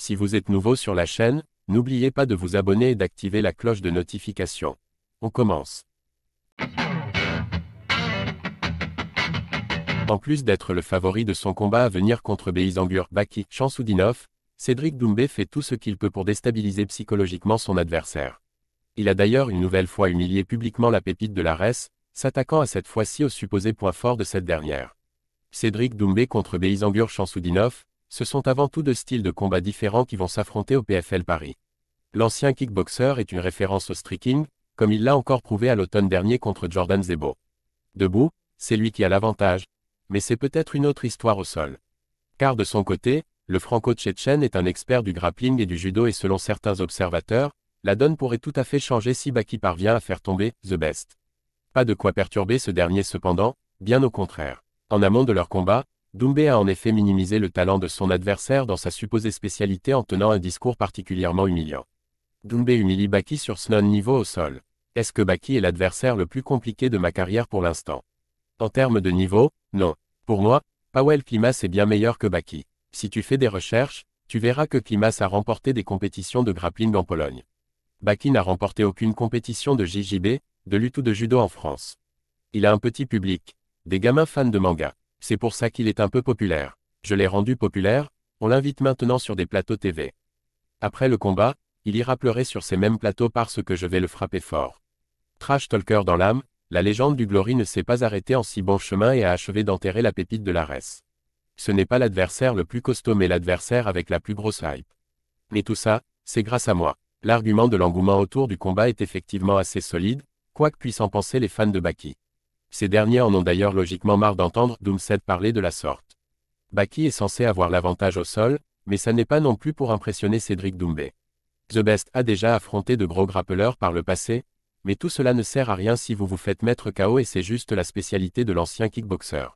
Si vous êtes nouveau sur la chaîne, n'oubliez pas de vous abonner et d'activer la cloche de notification. On commence. En plus d'être le favori de son combat à venir contre Beisangur Baki Shamsudinov, Cédric Doumbé fait tout ce qu'il peut pour déstabiliser psychologiquement son adversaire. Il a d'ailleurs une nouvelle fois humilié publiquement la pépite de l'Ares, s'attaquant à cette fois-ci au supposé point fort de cette dernière. Cédric Doumbé contre Beisangur Shamsudinov, ce sont avant tout deux styles de combat différents qui vont s'affronter au PFL Paris. L'ancien kickboxer est une référence au striking, comme il l'a encore prouvé à l'automne dernier contre Jordan Zebo. Debout, c'est lui qui a l'avantage, mais c'est peut-être une autre histoire au sol. Car de son côté, le franco-tchétchène est un expert du grappling et du judo et selon certains observateurs, la donne pourrait tout à fait changer si Baki parvient à faire tomber The Best. Pas de quoi perturber ce dernier cependant, bien au contraire. En amont de leur combat, Doumbé a en effet minimisé le talent de son adversaire dans sa supposée spécialité en tenant un discours particulièrement humiliant. Doumbé humilie Baki sur son niveau au sol. Est-ce que Baki est l'adversaire le plus compliqué de ma carrière pour l'instant? En termes de niveau, non. Pour moi, Powell Klimas est bien meilleur que Baki. Si tu fais des recherches, tu verras que Klimas a remporté des compétitions de grappling en Pologne. Baki n'a remporté aucune compétition de JJB, de lutte ou de judo en France. Il a un petit public, des gamins fans de manga. C'est pour ça qu'il est un peu populaire. Je l'ai rendu populaire, on l'invite maintenant sur des plateaux TV. Après le combat, il ira pleurer sur ces mêmes plateaux parce que je vais le frapper fort. Trash talker dans l'âme, la légende du Glory ne s'est pas arrêtée en si bon chemin et a achevé d'enterrer la pépite de l'Ares. Ce n'est pas l'adversaire le plus costaud mais l'adversaire avec la plus grosse hype. Mais tout ça, c'est grâce à moi. L'argument de l'engouement autour du combat est effectivement assez solide, quoi que puissent en penser les fans de Baki. Ces derniers en ont d'ailleurs logiquement marre d'entendre Doomset parler de la sorte. Baki est censé avoir l'avantage au sol, mais ça n'est pas non plus pour impressionner Cédric Doumbé. The Best a déjà affronté de gros grappeleurs par le passé, mais tout cela ne sert à rien si vous vous faites mettre KO et c'est juste la spécialité de l'ancien kickboxer.